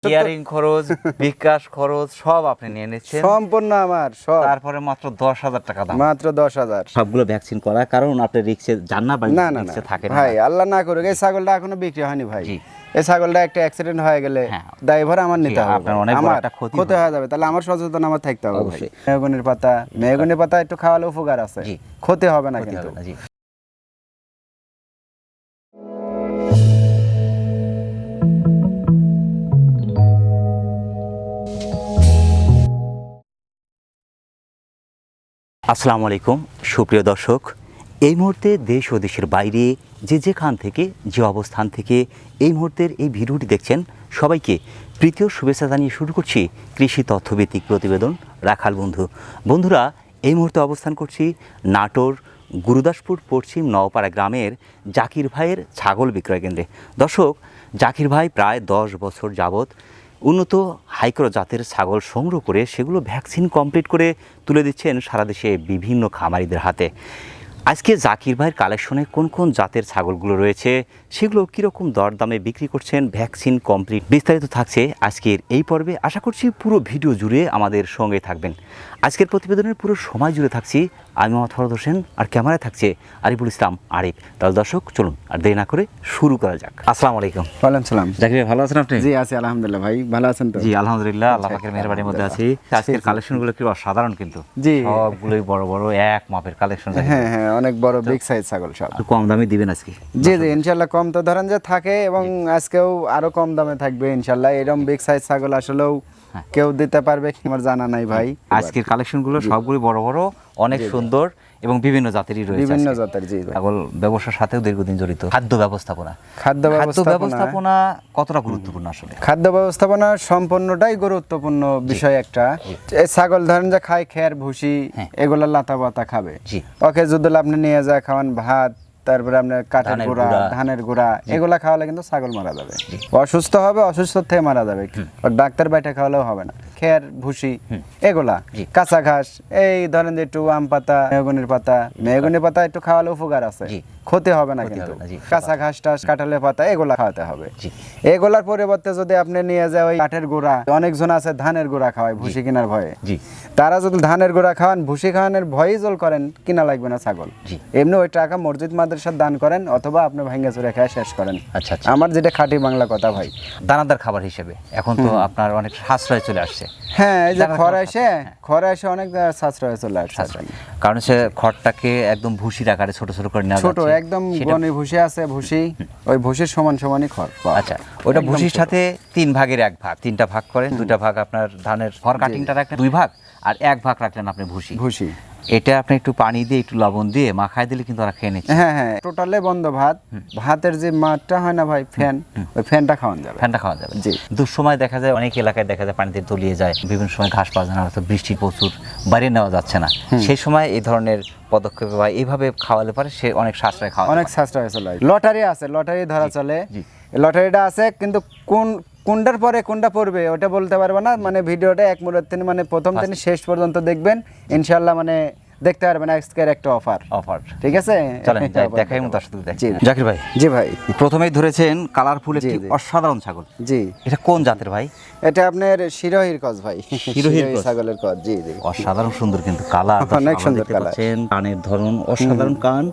Caring খরচ, বিকাশ খরচ সব আপনি নিয়ে নিচ্ছেন সম্পূর্ণ আমার সব। তারপরে মাত্র 10,000 টাকা দাম। মাত্র 10,000। সবগুলো ভ্যাকসিন করা, কারণ আপনি রিক্সে যান না বা না না না রিক্সে থাকেন না ভাই, আল্লাহ না করুক এই ছাগলটা এখনো বিক্রি হয়নি ভাই। জি। এই ছাগলটা একটা অ্যাক্সিডেন্ট হয়ে গেলে হ্যাঁ। দায়ভার আমার নিতে হবে, আপনার অনেক বড় আমার একটা ক্ষতি ক্ষতি হয়ে যাবে, তাহলে আমার সচেতন আমার থাকতে হবে ভাই। অবশ্যই। মেহগনির পাতা একটু খাওয়ালে উপকার আছে, জি। ক্ষতি হবে না ক্ষতি কিন্তু। হবে না, জি। আসসালামু আলাইকুম সুপ্রিয় দর্শক, এই মুহূর্তে দেশ ও দেশের বাইরে যে যেখান থেকে যে অবস্থান থেকে এই মুহূর্তের এই ভিডিওটি দেখছেন সবাইকে প্রীতীয় শুভেচ্ছা জানিয়ে শুরু করছি কৃষি তথ্যভিত্তিক প্রতিবেদন রাখাল বন্ধু। বন্ধুরা, এই মুহূর্তে অবস্থান করছি নাটোর গুরুদাসপুর পশ্চিম নওপাড়া গ্রামের জাকির ভাইয়ের ছাগল বিক্রয় কেন্দ্রে। দর্শক, জাকির ভাই প্রায় 10 বছর যাবৎ উন্নত হাইক্রো জাতের ছাগল সংগ্রহ করে সেগুলো ভ্যাকসিন কমপ্লিট করে তুলে দিচ্ছেন সারা দেশে বিভিন্ন খামারিদের হাতে। আজকে জাকির ভাইয়ের কালেকশনে কোন কোন জাতের ছাগলগুলো রয়েছে, সেগুলো কীরকম দরদামে বিক্রি করছেন ভ্যাকসিন কমপ্লিট, বিস্তারিত থাকছে আজকের এই পর্বে। আশা করছি পুরো ভিডিও জুড়ে আমাদের সঙ্গে থাকবেন। আজকের প্রতিবেদনের পুরো সময় জুড়ে থাকছি আমি মোহাম্মদ ফরদ হোসেন, আর ক্যামেরায় থাকছে আরিফুল ইসলাম আরিফ। তাহলে দর্শক চলুন আর দেরি না করে শুরু করা যাক। আসসালামু আলাইকুম। ওয়ালাইকুম সালাম। জাকির ভাই, ভালো আছেন আপনি? জি আছি আলহামদুলিল্লাহ। ভাই ভালো আছেন তো? জি আলহামদুলিল্লাহ, আল্লাহ পাকের মেহেরবানির মধ্যে আছি। আজকের কালেকশনগুলো কি অসাধারণ, কিন্তু জি সবগুলোই বড় বড় এক মাপের কালেকশন। হ্যাঁ হ্যাঁ, অনেক বড় বিগ সাইজ ছাগল সব। একটু কম দামে দিবেন আজকে? জি জি ইনশাল্লাহ, কম তো ধরেন যে থাকে, এবং আজকেও আরো কম দামে থাকবে ইনশাল্লাহ। এরকম বিগ সাইজ ছাগল আসলেও কেউ দিতে পারবে আমার জানা নাই ভাই। আজকের কালেকশনগুলো সবগুলো বড় বড়, অনেক সুন্দর এবং বিভিন্ন জাতেরই রয়েছে। বিভিন্ন জাতের। জি ছাগল ব্যবসার সাথেও দীর্ঘদিন জড়িত। খাদ্য ব্যবস্থাপনা কতটা গুরুত্বপূর্ণ আসলে? খাদ্য ব্যবস্থাপনা সম্পূর্ণটাই গুরুত্বপূর্ণ বিষয় একটা। এই ছাগল ধরেন যে খায় খের ভুসি, এগুলা লাতা পাতা খাবে। ওকে যদি আপনি নিয়ে যায় খাওয়ান ভাত, তারপরে আপনার কাঠের গুঁড়া, ধানের গুঁড়া, এগুলা খাওয়ালে কিন্তু ছাগল মারা যাবে, অসুস্থ হবে, অসুস্থ থেকে মারা যাবে। ডাক্তার বাইটা খাওয়ালেও হবে না। খের ভুসি এগুলা, কাঁচা ঘাস, এই ধরেন যে একটু আম পাতা, মেহগনির পাতা একটু খাওয়ালে উপকার আছে, ক্ষতি হবে না কিন্তু। কাঁচা ঘাস টাস, কাঁঠালের পাতা, এগুলা খাওয়াতে হবে। এগুলার পরিবর্তে যদি আপনি নিয়ে যায় ওই কাঠের গুঁড়া, অনেকজন আছে ধানের গুঁড়া খাওয়ায় ভুসি কেনার ভয়ে, তারা যদি ধানের গুঁড়া খাওয়ান, ভুসি খাওয়ানোর ভয়ে জল করেন, কিনা লাগবে না ছাগল। এমনি ওই টাকা মসজিদ মাদ্রাসার দান করেন, অথবা আপনি ভাঙ্গা চুরে খায় শেষ করেন। আচ্ছা, আমার যেটা খাঁটি বাংলা কথা ভাই। দানাদার খাবার হিসেবে এখন তো আপনার অনেক সাশ্রয় চলে আসছে। হ্যাঁ, এই যে খরা এসে অনেক সাশ্রয় চলে আসছে, কারণ সে খড়টাকে একদম ভুসির আকারে ছোট ছোট করে নেওয়া, ছোট একদম বনে ভুসি আছে, ভুসি ওই ভুসির সমানই খড়। আচ্ছা, ওইটা ভুসির সাথে 3 ভাগের 1 ভাগ, 3টা ভাগ করেন, 2টা ভাগ আপনার ধানের খড় কাটিংটা রাখলেন 2 ভাগ, আর 1 ভাগ রাখলেন আপনি ভুসি। এটা আপনি একটু পানি দিয়ে একটু লবণ দিয়ে মাখায় দিলে কিন্তু ওরা খেয়ে নিচ্ছে। হ্যাঁ হ্যাঁ, টোটালে বন্ধ ভাত, ভাতের যে মাঠটা হয় না ভাই, ফ্যান, ওই ফ্যানটা খাওয়ান যাবে। জি। দুঃসময় দেখা যায় অনেক এলাকায় দেখা যায় পানিতে তলিয়ে যায়, বিভিন্ন সময় ঘাস পাওয়া যায় না, হয়তো বৃষ্টি প্রচুর, বাইরে নেওয়া যাচ্ছে না, সেই সময় এই ধরনের পদক্ষেপ বা এইভাবে খাওয়ালে পারে সে অনেক সাশ্রয় অনেক সাশ্রয় চলে। লটারি আছে, লটারি ধরা চলে, লটারিটা আছে, কিন্তু কোনটার পরে কোনটা পড়বে ওটা বলতে পারবো না। মানে ভিডিওটা এক মুহূর্ত থেকে মানে প্রথম থেকে শেষ পর্যন্ত দেখবেন ইনশাআল্লাহ, মানে দেখতে পারবেন আজকের একটা অফার। ঠিক আছে, চলেন দেখাই মত আসলে দেখ। জাকির ভাই, জি ভাই, প্রথমেই ধরেছেন কালারফুল একটি অসাধারণ ছাগল। জি, এটা কোন জাতের ভাই? এটা আপনার শিরোহির কজ ভাই, শিরোহির ছাগলের কজ। জি জি, অসাধারণ সুন্দর কিন্তু কালার, অনেক সুন্দর কালার, কানের ধরন অসাধারণ, কান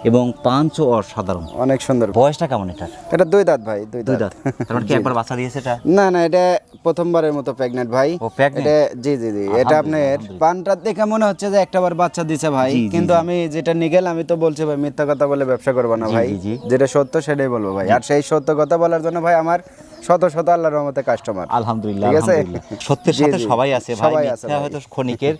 এবং পাঁচও অসাধারণ, অনেক সুন্দর। বয়সটা কেমন এটা? এটা 2 দাঁত ভাই, 2 দাঁত। কারণ কি একবার বাচ্চা দিয়েছে এটা? না না, এটা প্রথমবারের মতো প্রেগন্যান্ট ভাই। ও প্রেগন্যান্ট? এটা জি জি জি, এটা আপনার পানটা দেখে মনে হচ্ছে যে একটাবার বাচ্চা দিয়েছে ভাই, কিন্তু আমি যেটা নিগেল, আমি তো বলছি ভাই মিথ্যা কথা বলে ব্যবসা করব না ভাই, যেটা সত্য সেটাই বলবো ভাই। আর সেই সত্য কথা বলার জন্য ভাই আমার শত শত আল্লাহর রহমতে কাস্টমার। আলহামদুলিল্লাহ, আলহামদুলিল্লাহ। সত্যের সাথে সবাই আছে ভাই, মিথ্যা হয়তো ক্ষণিকের,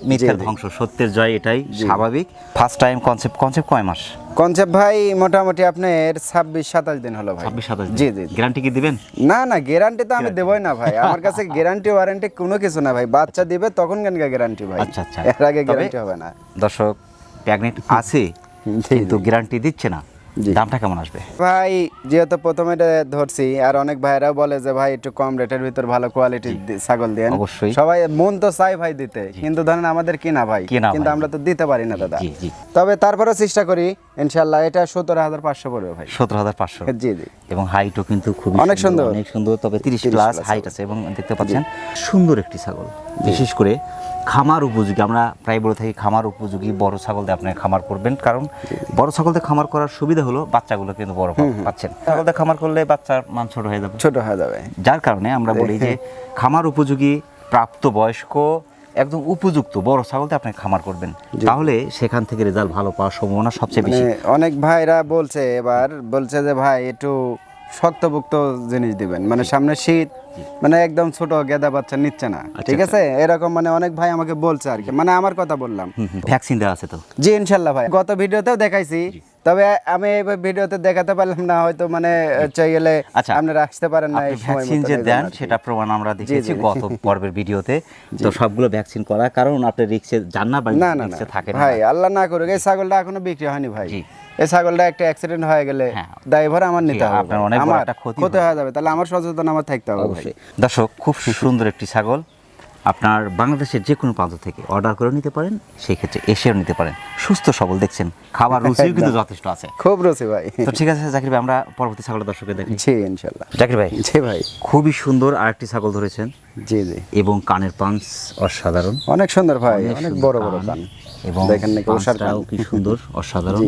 মিথ্যার ধ্বংস, সত্যের জয়, এটাই স্বাভাবিক। ফার্স্ট টাইম কনসেপ্ট কয় মাস? কনসেপ্ট ভাই মোটামুটি আপনার 26-27 দিন হলো ভাই। 26-27 জি জি। গ্যারান্টি কি দিবেন? না না, গ্যারান্টি তো আমি দেবই না ভাই, আমার কাছে গ্যারান্টি ওয়ারেন্টি কোনো কিছু না ভাই। বাচ্চা দিবে তখন কেন গ্যারান্টি ভাই? আচ্ছা আচ্ছা, এর আগে গ্যারান্টি হবে না। দর্শক, প্রেগন্যান্ট আছে কিন্তু গ্যারান্টি দিচ্ছে না, দামটা কেমন আসবে ভাই? যেহেতু প্রথমে এটা ধরছি, আর অনেক ভাইরাও বলে যে ভাই একটু কম রেটের ভিতর ভালো কোয়ালিটির ছাগল দেন। অবশ্যই সবাই মন তো চাই ভাই দিতে, কিন্তু ধরেন আমাদের কিনা ভাই, কিন্তু আমরা তো দিতে পারি না দাদা। তবে তারপরে চেষ্টা করি ইনশাআল্লাহ। এটা 17,500 পড়বে ভাই। 17,500। জি জি। এবং হাইটও কিন্তু খুবই অনেক সুন্দর, অনেক সুন্দর। তবে 30 প্লাস হাইট আছে এবং দেখতে পাচ্ছেন সুন্দর একটি ছাগল। বিশেষ করে খামার উপযোগী, আমরা প্রায় বলে থাকি খামার উপযোগী বড় ছাগল দিয়ে আপনি খামার করবেন, কারণ বড় ছাগল দিয়ে খামার করার সুবিধা হলো বাচ্চাগুলো কিন্তু বড় পাচ্ছেন। ছাগল দিয়ে খামার করলে বাচ্চার মান ছোট হয়ে যাবে, যার কারণে আমরা বলি যে খামার উপযোগী প্রাপ্তবয়স্ক একদম উপযুক্ত বড় ছাগলতে আপনি খামার করবেন, তাহলে সেখান থেকে রেজাল্ট ভালো পাওয়ার সম্ভাবনা সবচেয়ে বেশি। অনেক ভাইরা বলছে যে ভাই একটু শক্তপোক্ত জিনিস দিবেন, মানে সামনে শীত, মানে একদম ছোট গেদা বাচ্চা নিচ্ছে না, ঠিক আছে এরকম মানে অনেক ভাই আমাকে বলছে আর কি, মানে আমার কথা বললাম। ভ্যাকসিন দেওয়া আছে তো? জি ইনশাআল্লাহ ভাই, গত ভিডিওতেও দেখাইছি, তবে আমি এই ভিডিওতে দেখাতে পারলাম না, হয়তো মানে চাইলে আপনারা আসতে পারেন না। ভ্যাকসিন যে দেন সেটা প্রমাণ আমরা দেখেছি গত পর্বের ভিডিওতে, তো সবগুলো ভ্যাকসিন করা, কারণ আপনি রিস্কে যান না বা রিস্কে থাকেন ভাই, আল্লাহ না করুক এই ছাগলটা এখনো বিক্রি হয়নি ভাই। এই ছাগলটা একটা অ্যাক্সিডেন্ট হয়ে গেলে দায়ভার আমার নিতে হবে, আপনার অনেক বড় একটা ক্ষতি হয়ে যাবে, তাহলে আমার সচেতন আমার থাকতে হবে। অবশ্যই। দর্শক, খুব সুন্দর একটি ছাগল, আপনার বাংলাদেশের যে কোনো প্রান্ত থেকে অর্ডার করে নিতে পারেন, সেই ক্ষেত্রে এসেও নিতে পারেন। সুস্থ সবল দেখছেন, খাবার রুচিও কিন্তু যথেষ্ট আছে, খুব রুচি ভাই। তো ঠিক আছে জাকির ভাই, আমরা পরবর্তী ছাগলের দর্শককে দেখি। জি ইনশাআল্লাহ। জাকির ভাই, জি ভাই, খুবই সুন্দর আরেকটি ছাগল ধরেছেন। জি জি। এবং কানের পাঞ্চ অসাধারণ, অনেক সুন্দর ভাই, অনেক বড় বড় কান, এবং দেখেন নাকি ওশারটাও কি সুন্দর, অসাধারণ।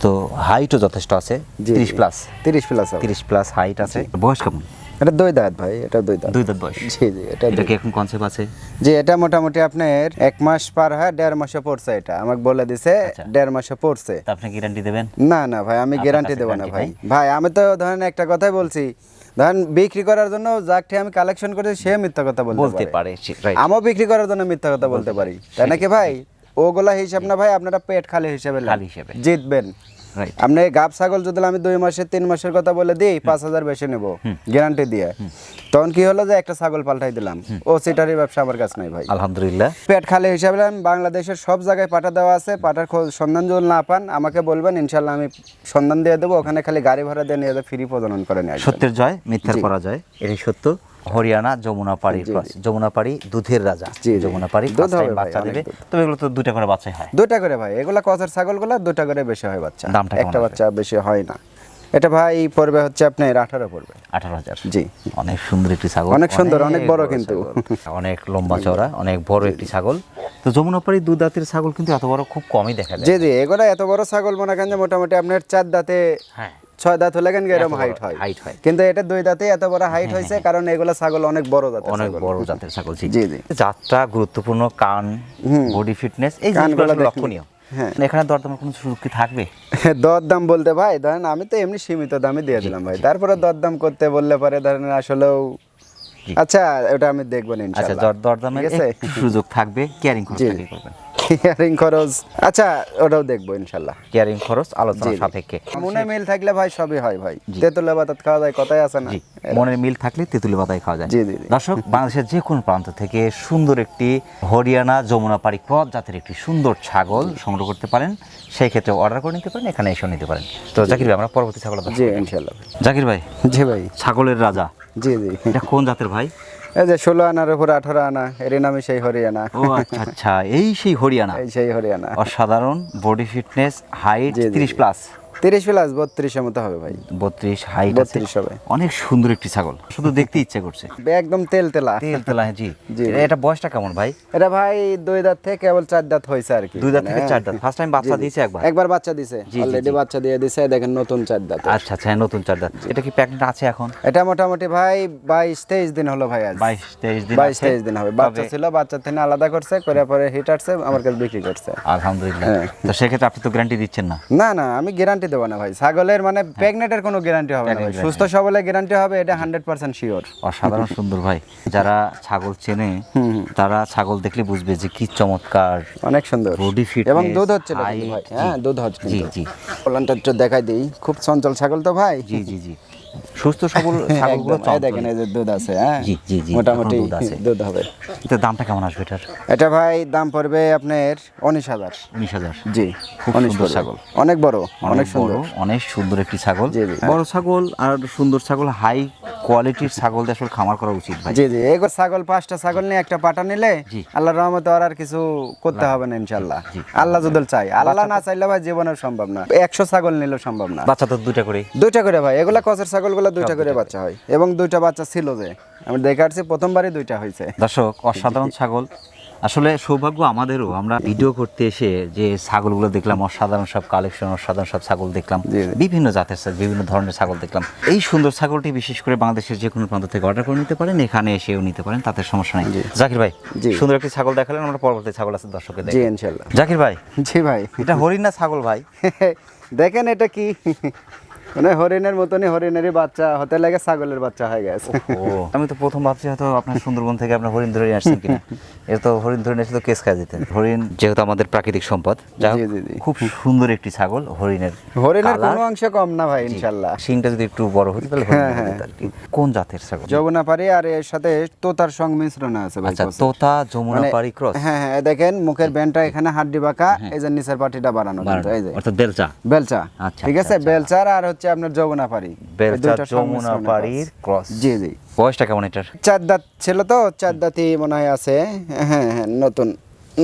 তো হাইটও যথেষ্ট আছে, 30 প্লাস 30 প্লাস হাইট আছে। বয়স কেমন? এটা 2 দাঁত ভাই, এটা 2 দাঁত। 2 দাঁত বয়স। জি জি। এটা কি এখন কনসেপ্ট আছে? জি, এটা মোটামুটি আপনার 1 মাস পার হয়, 1.5 মাসে পড়ছে। এটা আমাকে বলে দিছে 1.5 মাসে পড়ছে। তা আপনি গ্যারান্টি দেবেন? না না ভাই, আমি গ্যারান্টি দেব না ভাই। ভাই আমি তো ধরেন একটা কথাই বলছি, ধরেন বিক্রি করার জন্য যাকে আমি কালেকশন করেছি সে মিথ্যা কথা বলতে পারে, আমিও বিক্রি করার জন্য মিথ্যা কথা বলতে পারি, তাই নাকি ভাই? ওগুলা হিসাব না ভাই, আপনারা পেট খালি হিসাবে জিতবেন। আপনি গাব ছাগল যদি আমি 2 মাসের 3 মাসের কথা বলে দিই, 5,000 বেশি নেব গ্যারান্টি দিয়ে, তখন কি হলো যে একটা ছাগল পাল্টাই দিলাম, ও সিটারি ব্যবসা আমার কাছে নাই ভাই। আলহামদুলিল্লাহ, পেট খালি হিসাবে আমি বাংলাদেশের সব জায়গায় পাঠা দেওয়া আছে, পাঠার সন্ধান যদি না পান আমাকে বলবেন, ইনশাল্লাহ আমি সন্ধান দিয়ে দেবো, ওখানে খালি গাড়ি ভাড়া দিয়ে নিয়ে ফ্রি প্রজনন করে নিয়ে আসবেন। সত্যের জয়, মিথ্যার পরাজয়, এটাই সত্য। হরিয়ানা যমুনাপাড়ি, যমুনাপাড়ি দুধের রাজা, যমুনাপাড়ি বাচ্চা দেবে। তবে এগুলো তো 2টা করে বাচ্চাই হয়। 2টা করে ভাই, এগুলা কচার ছাগলগুলা 2টা করে বেশি হয় বাচ্চা, একটা বাচ্চা বেশি হয় না। এটা ভাই পড়বে হচ্ছে আপনার 18 পড়বে। 18,000। জি। অনেক সুন্দর একটি ছাগল, অনেক সুন্দর, অনেক বড়, কিন্তু অনেক লম্বা চওড়া, অনেক বড় একটি ছাগল। তো যমুনাপাড়ি 2 দাঁতের ছাগল কিন্তু এত বড় খুব কমই দেখা যায়। জি জি, এগুলা এত বড় ছাগল মনে করেন যে মোটামুটি আপনার 4 দাঁতে, 6 দাঁত হলে কেন এরকম হাইট হয়, কিন্তু এটা 2 দাঁতে এত বড় হাইট হয়েছে, কারণ এগুলা ছাগল অনেক বড় জাতের, অনেক বড় জাতের ছাগল। জি জি। জাতটা গুরুত্বপূর্ণ, কান, বডি ফিটনেস, এই জিনিসগুলো লক্ষণীয়। এখানে দরদামের কোনো সুযোগ কি থাকবে? দরদাম বলতে ভাই ধরেন আমি তো এমনি সীমিত দামে দিয়ে দিলাম ভাই, তারপরে দরদাম করতে বললে পরে ধরেন আসলেও আচ্ছা ওটা আমি দেখব না ইনশাআল্লাহ। আচ্ছা, দরদামের একটু সুযোগ থাকবে, কেয়ারিং খরচ কি করবেন? কেয়ারিং খরচ আচ্ছা ওটাও দেখবো ইনশাআল্লাহ। কেয়ারিং খরচ আলোচনা সাপেক্ষে, মনে মিল থাকলে ভাই সবই হয় ভাই। তেঁতুলে বাতাত খাওয়া যায়, কথাই আছে না? মনের মিল থাকলে তেঁতুলে বাতাই খাওয়া যায়। দর্শক, বাংলাদেশের যে কোনো প্রান্ত থেকে সুন্দর একটি হরিয়ানা যমুনাপাড়ি ক্রস জাতের একটি সুন্দর ছাগল সংগ্রহ করতে পারেন, সেই ক্ষেত্রে অর্ডার করে নিতে পারেন, এখানে এসে নিতে পারেন। তো জাকির ভাই, আমরা পরবর্তী ছাগল। জি ইনশাআল্লাহ। জাকির ভাই, জি ভাই, ছাগলের রাজা। জি জি। এটা কোন জাতের ভাই? এই যে 16 আনার উপর 18 আনা, এর নামই সেই হরিয়ানা। ও আচ্ছা আচ্ছা, এই সেই হরিয়ানা, এই সেই হরিয়ানা। অসাধারণ body fitness, height 30 plus, 30 plus 32 এর মতো হবে ভাই। 32 হাইট, 32 হবে। অনেক সুন্দর একটি ছাগল, শুধু দেখতে ইচ্ছে করছে, একদম তেলতেলা। জি। এটা বয়সটা কেমন ভাই? এটা ভাই 2 দাঁত থেকে কেবল 4 দাঁত হইছে আর কি। 2 দাঁত থেকে 4 দাঁত। ফার্স্ট টাইম বাচ্চা দিয়েছে একবার বাচ্চা দিয়েছে, অলরেডি বাচ্চা দিয়ে দিয়েছে, দেখেন নতুন 4 দাঁত। আচ্ছা আচ্ছা, নতুন 4 দাঁত। এটা কি প্রেগন্যান্ট আছে এখন? এটা মোটামুটি ভাই 22-23 দিন হলো ভাই, আজ 22-23 দিন হবে। বাচ্চা ছিল, বাচ্চা থেকে আলাদা করছে, করে পরে হিট আসছে, আমার কাছে বিক্রি করছে। আলহামদুলিল্লাহ। তো সেক্ষেত্রে আপনি তো গ্যারান্টি দিচ্ছেন না? না না, আমি গ্যারান্টি দেব না ভাই। ছাগলের মানে প্রেগন্যান্টের কোনো গ্যারান্টি হবে না ভাই, সুস্থ সবলের গ্যারান্টি হবে, এটা 100% শিওর। অসাধারণ সুন্দর ভাই, যারা ছাগল চেনে তারা ছাগল দেখলে বুঝবে যে কি চমৎকার, অনেক সুন্দর বডি ফিট এবং দুধ হচ্ছে ভাই। হ্যাঁ দুধ হচ্ছে। জি জি। ওলানটা একটু দেখাই দিই, খুব চঞ্চল ছাগল তো ভাই। জি জি জি, সুস্থ সবল ছাগলগুলো একদম, এই দেখেন এই যে দুধ আছে, হ্যাঁ জি জি জি মোটামুটি দুধ আছে। দুধ হবে। এটা দামটা কেমন আসবে এটার? এটা ভাই দাম পড়বে আপনার 19,000। 19,000। জি, খুব 19 সুন্দর পড়বে। ছাগল, অনেক বড়, অনেক অনেক সুন্দর। বড়, অনেক সুন্দর একটি ছাগল। জি, জি। বড় ছাগল আর সুন্দর ছাগল, হাই কোয়ালিটির ছাগল দিয়ে আসলে খামার করা উচিত ভাই। জি জি, এই ছাগল 5টা ছাগল নিয়ে একটা পাটা নিলে জি। আল্লাহর রহমতে আর কিছু করতে হবে না ইনশাআল্লাহ। জি। আল্লাহ যদি চাই, আল্লাহ না চাইলে ভাই জীবনে সম্ভব না। 100 ছাগল নিলেও সম্ভব না। বাচ্চা তো দুইটা করে? দুইটা করে ভাই, এগুলা কচের ছাগলগুলো দুইটা করে বাচ্চা হয়, এবং দুইটা বাচ্চা ছিল যে আমি দেখে আসছি প্রথমবারই দুইটা হয়েছে। দর্শক, অসাধারণ ছাগল। আসলে সৌভাগ্য আমাদেরও, আমরা ভিডিও করতে এসে যে ছাগলগুলো দেখলাম, অসাধারণ সব কালেকশন, অসাধারণ সব ছাগল দেখলাম, জি, জি। বিভিন্ন জাতের বিভিন্ন ধরনের ছাগল দেখলাম। এই সুন্দর ছাগলটি বিশেষ করে বাংলাদেশের যে কোনো প্রান্ত থেকে অর্ডার করে নিতে পারেন, এখানে এসেও নিতে পারেন, তাতে সমস্যা নেই। জাকির ভাই, জি। সুন্দর একটি ছাগল দেখালেন, আমরা পরবর্তী ছাগল আছে দর্শকের জি দেখি। ইনশাআল্লাহ। জাকির ভাই, জি ভাই, এটা হরিণ না ছাগল ভাই? দেখেন এটা কি, মানে হরিণের মতনই, হরিণেরই বাচ্চা হতে লাগে ছাগলের বাচ্চা হয়ে গেছে। ও, আমি তো প্রথম ভাবছি হয়তো আপনার সুন্দরবন থেকে আপনার হরিণ ধরে নিয়ে আসছেন কিনা। এর তো হরিণ ধরে নিয়ে এসে তো কেস খাই দিতেন। হরিণ যেহেতু আমাদের প্রাকৃতিক সম্পদ, যাই হোক, জি, জি, জি। খুব সুন্দর একটি ছাগল। হরিণের কোনো অংশ কম না ভাই ইনশাআল্লাহ। শিংটা যদি একটু বড় হতো তাহলে হরিণ হতো আর কি। কোন জাতের ছাগল? যমুনাপাড়ি, আর এর সাথে তোতার সংমিশ্রণ আছে ভাই। আচ্ছা, তোতা যমুনাপাড়ি ক্রস। হ্যাঁ হ্যাঁ, দেখেন মুখের ব্যান্ডটা এখানে হাড্ডি বাঁকা, এই যে নিচের পাটিটা বাড়ানো, কিন্তু এই যে অর্থাৎ বেলচা। বেলচা। আচ্ছা, ঠিক আছে, বেলচার আর হচ্ছে আপনার যমুনাপাড়ি, বেলচা যমুনাপাড়ির ক্রস। জি জি। বয়সটা কেমন এটার? 4 দাঁত ছিল তো, 4 দাঁতই মনে হয় আছে। হ্যাঁ হ্যাঁ, নতুন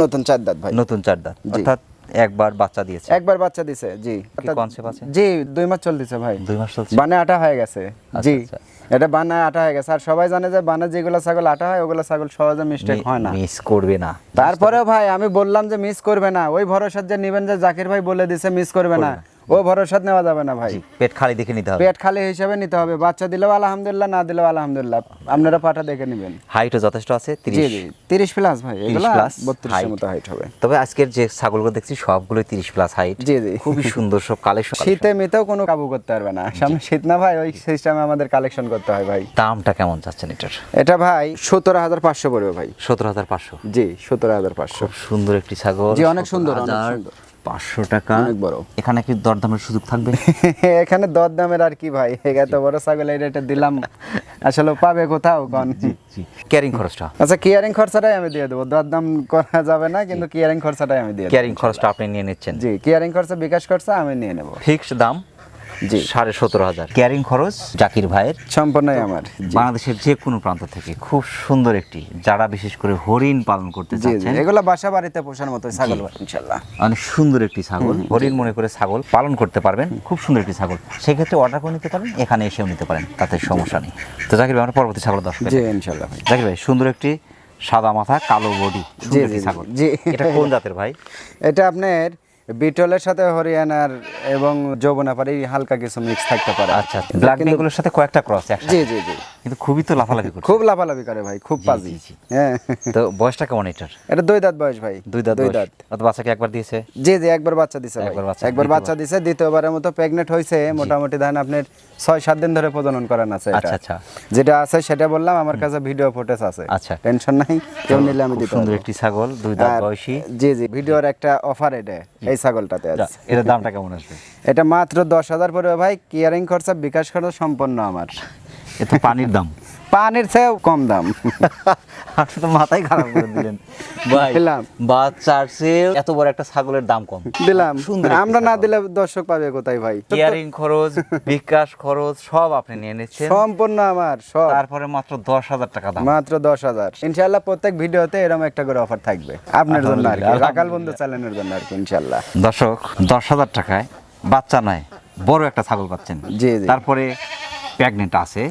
নতুন 4 দাঁত ভাই। নতুন 4 দাঁত, জি। অর্থাৎ একবার বাচ্চা দিয়েছে। একবার বাচ্চা দিছে, জি। কি কনসেপ্ট আছে? জি, 2 মাস চলতেছে ভাই। 2 মাস চলছে। বানে আটা হয়ে গেছে। জি, আচ্ছা। এটা বানে আটা হয়ে গেছে। আর সবাই জানে যে বানে যেগুলো ছাগল আটা হয়, ওগুলো ছাগল সহজে মিস্টেক হয় না। মিস করবে না। তারপরেও ভাই আমি বললাম যে মিস করবে না, ওই ভরসার যে নিবেন, যে জাকির ভাই বলে দিছে মিস করবে না, ও ভরসা নেওয়া যাবে না ভাই। পেট খালি দেখে নিতে হবে। পেট খালি হিসাবে নিতে হবে। বাচ্চা দিলেও আলহামদুলিল্লাহ, না দিলেও আলহামদুলিল্লাহ। আপনারা পাটা দেখে নেবেন। হাইটও যথেষ্ট আছে, 30। জি জি, 30 প্লাস ভাই, এগুলো 32 এর height। মতো হাইট হবে। তবে আজকের যে ছাগলগুলো দেখছি সবগুলোই 30 প্লাস হাইট। জি জি, খুবই সুন্দর সব কালেকশন। শীতে মেতেও কোনো কাবু করতে পারবে না। সামনে শীত না ভাই, ওই সিস্টেমে আমাদের কালেকশন করতে হয় ভাই। দামটা কেমন চাচ্ছেন এটার? এটা ভাই 17,500 পড়বে ভাই। 17,500। জি, 17,500। খুব সুন্দর একটি ছাগল। জি, অনেক সুন্দর, অনেক সুন্দর। 500 টাকা। অনেক বড়। এখানে কি দরদামের সুযোগ থাকবে? এখানে দরদামের আর কি ভাই, এত বড় ছাগল এই রেটে দিলাম, আসলে পাবে কোথাও কোন? ক্যারিং খরচটা? আচ্ছা, কিয়ারিং খরচাটাই আমি দিয়ে দেবো, দরদাম করা যাবে না, কিন্তু কিয়ারিং খরচাটাই আমি দিয়ে দেবো। ক্যারিং খরচটা আপনি নিয়ে নিচ্ছেন? জি, কিয়ারিং খরচা, বিকাশ খরচা আমি নিয়ে নেব। ফিক্সড দাম জি, 17,500 ক্যারিং খরচ জাকির ভাইয়ের। সম্পূর্ণই আমার। জি বাংলাদেশের যে কোনো প্রান্ত থেকে খুব সুন্দর একটি, যারা বিশেষ করে হরিণ পালন করতে জি, চাচ্ছেন, এগুলো বাসা বাড়িতে পোষার মতো ছাগল ইনশাআল্লাহ। অনেক সুন্দর একটি ছাগল, হরিণ মনে করে ছাগল পালন করতে পারবেন, খুব সুন্দর একটি ছাগল। সেক্ষেত্রে অর্ডার করে নিতে পারেন, এখানে এসেও নিতে পারেন, তাতে সমস্যা নেই। তো জাকির ভাই, আমরা পরবর্তী ছাগল দর্শক। জি ইনশাআল্লাহ ভাই। জাকির ভাই, সুন্দর একটি সাদা মাথা কালো বডি জি সুন্দর জি একটি ছাগল। জি, এটা কোন জাতের ভাই? এটা আপনার বিটলের সাথে হরিয়ানার এবং যৌবনাপাড়ি হালকা কিছু মিক্স থাকতে পারে। আচ্ছা, ব্ল্যাক বেঙ্গলের সাথে কয়েকটা ক্রস একসাথে। জি জি জি, কিন্তু খুবই তো লাফালাফি করে, খুব লাফালাফি করে ভাই, খুব পাজি। জি। হ্যাঁ, তো বয়সটা কেমন এটার? এটা 2 দাঁত বয়স ভাই। 2 দাঁত। 2 দাঁত। অত বাচ্চাকে একবার দিয়েছে? জি জি, একবার বাচ্চা দিছে ভাই, একবার বাচ্চা দিছে। দ্বিতীয়বারের মতো প্রেগনেন্ট হইছে, মোটামুটি ধান আপনার 6-7 দিন ধরে প্রজনন করান আছে। এটা আচ্ছা আচ্ছা, যেটা আছে সেটা বললাম, আমার কাছে ভিডিও ফুটেজ আছে। আচ্ছা, টেনশন নাই, কেউ নিলে আমি দিতে সুন্দর পারবো। একটি ছাগল, 2 দাঁত বয়সী। জি জি, ভিডিওর একটা অফার এটা, এই ছাগলটাতে আছে। এর দামটা কেমন আসবে? এটা মাত্র 10,000 পড়বে ভাই, কিয়ারিং খরচা, বিকাশ খরচ সম্পন্ন আমার। এ তো পানির দাম। পানির চেয়েও কম দাম। আপনি তো মাথায় খারাপ করে দিলেন ভাই। দিলাম। বাচ্চার চেয়ে এত বড় একটা ছাগলের দাম কম দিলাম। সুন্দর। আমরা না দিলে দর্শক পাবে কোথায় ভাই? কেয়ারিং খরচ, বিকাশ খরচ সব আপনি নিয়ে নিচ্ছেন, সম্পূর্ণ আমার সব। তারপরে মাত্র 10,000 টাকা দাম। মাত্র 10,000। ইনশাআল্লাহ প্রত্যেক ভিডিওতে এরকম একটা করে অফার থাকবে আপনার জন্য আর কি, রাখাল বন্ধু চ্যানেলের জন্য আর কি ইনশাআল্লাহ। দর্শক, 10,000 টাকায় বাচ্চা নয়, বড় একটা ছাগল পাচ্ছেন। জি জি, তারপরে প্রেগনেন্ট আছে,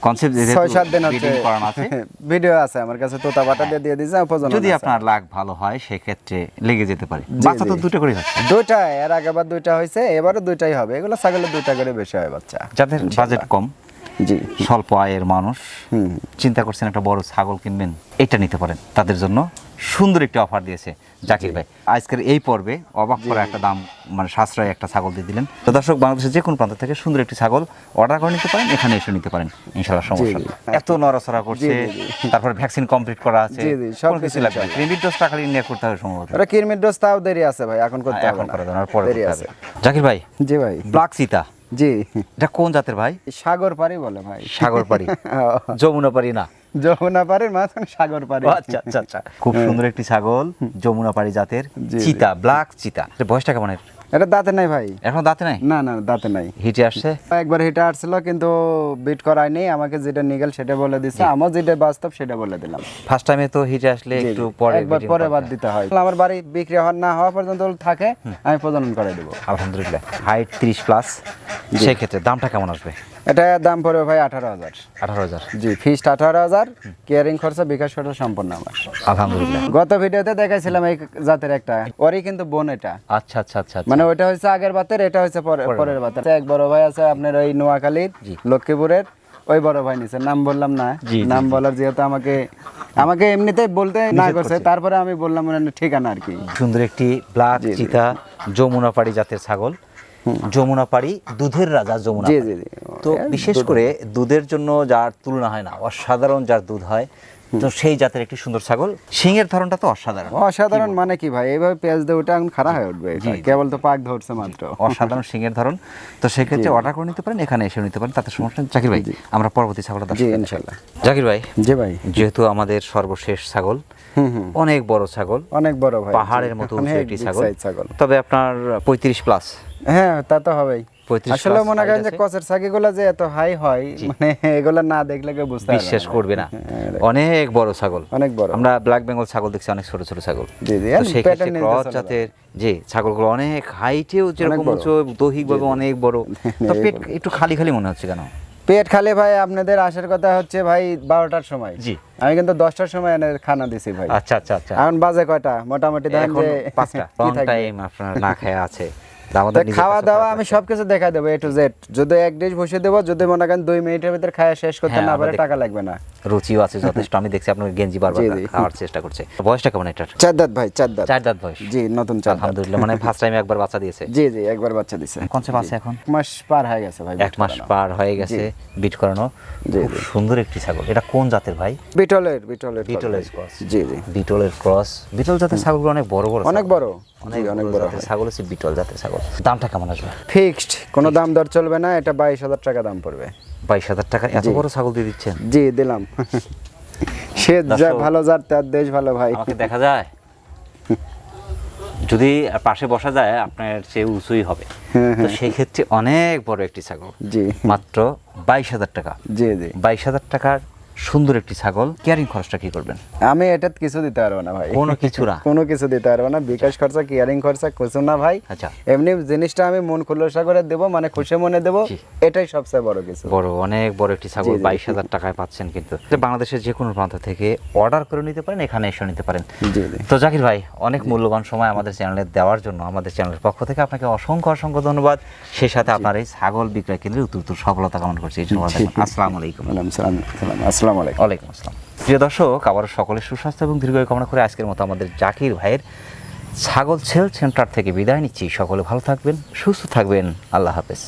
কনসেপ্ট 6-7 দিন হচ্ছে করানো আছে, ভিডিও আছে আমার কাছে, তোতা বাটা দিয়ে দিয়েছে, প্রজনন যদি আছে। আপনার লাক ভালো হয় সেক্ষেত্রে লেগে যেতে পারে। বাচ্চা তো 2টা করে যাচ্ছে। 2টা, এর আগেবার 2টা হয়েছে, এবারও 2টাই হবে। এগুলো ছাগলের 2টা করে বেশি হয় বাচ্চা। যাদের বাজেট কম, জি, স্বল্প আয়ের মানুষ, চিন্তা করছেন একটা বড় ছাগল কিনবেন, এটা নিতে পারেন। তাদের জন্য সুন্দর একটি অফার দিয়েছে জাকির ভাই আজকের এই পর্বে। অবাক করা একটা দাম, মানে সাশ্রয় একটা ছাগল দিয়ে দিলেন। তো দর্শক, বাংলাদেশের যে কোনো প্রান্ত থেকে সুন্দর একটি ছাগল অর্ডার করে নিতে পারেন, এখানে এসে নিতে পারেন, ইনশাআল্লাহ সমস্যা নেই। এত নড়াচড়া করছে, তারপর ভ্যাকসিন কমপ্লিট করা আছে, কোনো কিছু লাগবে না। ক্রিমির ডোজ টাকা নিয়ে করতে হবে সম্ভবত। ওটা কিরমির ডোজ তাও দেরি আছে ভাই, এখন করতে হবে এখন না, করা যাবে না, পরে দেরি করতে আছে। হবে। জাকির ভাই, জি ভাই, ব্ল্যাক চিতা জি। এটা কোন জাতের ভাই? সাগর পাড়ি বলে ভাই। সাগর পাড়ি, যমুনা পাড়ি না? যমুনা পাড়ির মাঝখানে সাগর পাড়ি। আচ্ছা আচ্ছা আচ্ছা, খুব সুন্দর একটি ছাগল, যমুনা পাড়ি জাতের চিতা, ব্ল্যাক চিতা। বয়সটা কেমন এর? এটা দাঁতে নাই ভাই, এখন দাঁতে নাই? না না দাঁতে নাই। হিটে আসছে? একবার হিটে আসছিল কিন্তু বিট করায়নি, আমাকে যেটা নিগেল সেটা বলে দিছে, আমার যেটা বাস্তব সেটা বলে দিলাম। ফার্স্ট টাইমে তো হিটে আসলে একটু পরে একবার পরে বাদ দিতে হয়। আমার বাড়ি বিক্রি না হওয়া পর্যন্ত থাকে, আমি প্রজনন করে দেবো। আলহামদুলিল্লাহ। হাইট 30 প্লাস, সেই ক্ষেত্রে দামটা কেমন আসবে? এটা দাম পড়বে ভাই 18,000। 18,000? জি, ফিক্সড 18,000, কেয়ারিং খরচা বিকাশ খরচা সম্পূর্ণ আমার। আলহামদুলিল্লাহ। গত ভিডিওতে দেখাইছিলাম এই জাতের একটা, ওরই কিন্তু বোন এটা। আচ্ছা আচ্ছা আচ্ছা, মানে ওইটা হচ্ছে আগের বাতের, এটা হচ্ছে পরের বাতের। এক বড় ভাই আছে আপনার ওই নোয়াখালীর, লক্ষ্মীপুরের, ওই বড় ভাই নিছে, নাম বললাম না, নাম বলার যেহেতু আমাকে এমনিতেই বলতে না করছে, তারপরে আমি বললাম মানে ঠিকানা আর কি। সুন্দর একটি ব্ল্যাক চিতা, যমুনা পাড়ি জাতের ছাগল। যমুনা পাড়ি দুধের রাজা যমুনা পাড়ি। তো বিশেষ করে দুধের জন্য যার তুলনা হয় না, অসাধারণ যার দুধ হয়, তো সেই জাতের একটি সুন্দর ছাগল। শিংয়ের ধরনটা তো অসাধারণ। অসাধারণ মানে কি ভাই, এইভাবে পেঁয়াজ দিয়ে ওটা এখন খারাপ হয়ে উঠবে, কেবল তো পাক ধরছে মাত্র। অসাধারণ শিংয়ের ধরন। তো সেক্ষেত্রে অর্ডার করে নিতে পারেন, এখানে এসে নিতে পারেন, তাতে সমস্যা নেই। জাকির ভাই, আমরা পরবর্তী ছাগলটা জি ইনশাআল্লাহ। জাকির ভাই, জি ভাই, যেহেতু আমাদের সর্বশেষ ছাগল, অনেক বড় ছাগল, অনেক বড় ভাই, পাহাড়ের মতো উঁচু একটি ছাগল, তবে আপনার 35 প্লাস। হ্যাঁ তা তো হবেই। আসলে মনে করেন যে কচের ছাগলগুলো যে এত হাই হয়, মানে এগুলা না দেখলে কেউ বুঝতে বিশ্বাস করবে না, অনেক বড় ছাগল, অনেক বড়। আমরা ব্ল্যাক বেঙ্গল ছাগল দেখছি, অনেক ছোট ছোট ছাগল। জি জি, তো সেই ক্ষেত্রে ক্রস জাতের যে ছাগলগুলো অনেক হাইটেও যেরকম উঁচু, দৈহিকভাবে অনেক বড়। তো পেট একটু খালি খালি মনে হচ্ছে কেন? পেট খালি ভাই, আপনাদের আসার কথা হচ্ছে ভাই 12টার সময়, জি, আমি কিন্তু 10টার সময় এনে খানা দিছি ভাই। আচ্ছা আচ্ছা আচ্ছা, এখন বাজে কয়টা? মোটামুটি দেখেন যে 5টা। লং টাইম আপনার না খায়া আছে। খাওয়া দাওয়া আমি সবকিছু দেখাই দেবো, এ টু জেড। যদি এক ডিশ বসিয়ে দেবো, যদি মনে করেন 2 মিনিটের ভিতরে খাওয়া শেষ করতে না পারে, টাকা লাগবে না। রুচিও আছে যথেষ্ট, আমি দেখছি আপনার গেঞ্জি বারবার খাওয়ার চেষ্টা করছে। বয়সটা কেমন এটার? 4 দাঁত ভাই, 4 দাঁত। 4 দাঁত বয়স? জি, নতুন 4 দাঁত। আলহামদুলিল্লাহ, মানে ফার্স্ট টাইমে একবার বাচ্চা দিয়েছে? জি জি, একবার বাচ্চা দিয়েছে। কোন চেয়ে আছে এখন? 1 মাস পার হয়ে গেছে ভাই, 1 মাস পার হয়ে গেছে বিট করানো। খুব সুন্দর একটি ছাগল। এটা কোন জাতের ভাই? বিটলের ক্রস। জি জি, বিটলের ক্রস। বিটল জাতের ছাগলগুলো অনেক বড় বড়, অনেক বড়, অনেক বড় ছাগল হচ্ছে বিটল জাতের ছাগল। দামটা কেমন আসবে? ফিক্সড, কোনো দাম দর চলবে না, এটা 22,000 টাকা দাম পড়বে। 22,000 টাকা? এত বড় ছাগল দিয়ে দিচ্ছেন? জি দিলাম। সে ভালো জাত, তার দেশ ভালো ভাই। আমাকে দেখা যায়, যদি পাশে বসা যায় আপনার চেয়ে উঁচুই হবে। তো সেই ক্ষেত্রে অনেক বড় একটি ছাগল। জি, মাত্র 22,000 টাকা। জি জি, 22,000 টাকার সুন্দর একটি ছাগল। কেয়ারিং খরচটা কি করবেন? আমি এটা কিছু দিতে পারবো না ভাই, কোনো কিছু না? কোনো কিছু দিতে পারবো না, বিকাশ খরচা কেয়ারিং খরচা কিছু না ভাই। আচ্ছা, এমনি জিনিসটা আমি মন খুলসা করে দেবো, মানে খুশি মনে দেবো, এটাই সবচেয়ে বড় কিছু। অনেক বড় একটি ছাগল 22,000 টাকায় পাচ্ছেন। কিন্তু বাংলাদেশের যে কোনো প্রান্ত থেকে অর্ডার করে নিতে পারেন, এখানে এসে নিতে পারেন। জি জি। তো জাকির ভাই, অনেক মূল্যবান সময় আমাদের চ্যানেলে দেওয়ার জন্য আমাদের চ্যানেলের পক্ষ থেকে আপনাকে অসংখ্য ধন্যবাদ। সেই সাথে আপনার এই ছাগল বিক্রয় কেন্দ্রে উত্তর সফলতা কামনা করছি। আসসালামু আলাইকুম। আসসালামু আলাইকুম। ওয়ালাইকুম আসসালাম। প্রিয় দর্শক, আবার সকলের সুস্বাস্থ্য এবং দীর্ঘায়ু কামনা করে আজকের মতো আমাদের জাকির ভাইয়ের ছাগল সেল সেন্টার থেকে বিদায় নিচ্ছি। সকলে ভালো থাকবেন, সুস্থ থাকবেন। আল্লাহ হাফেজ।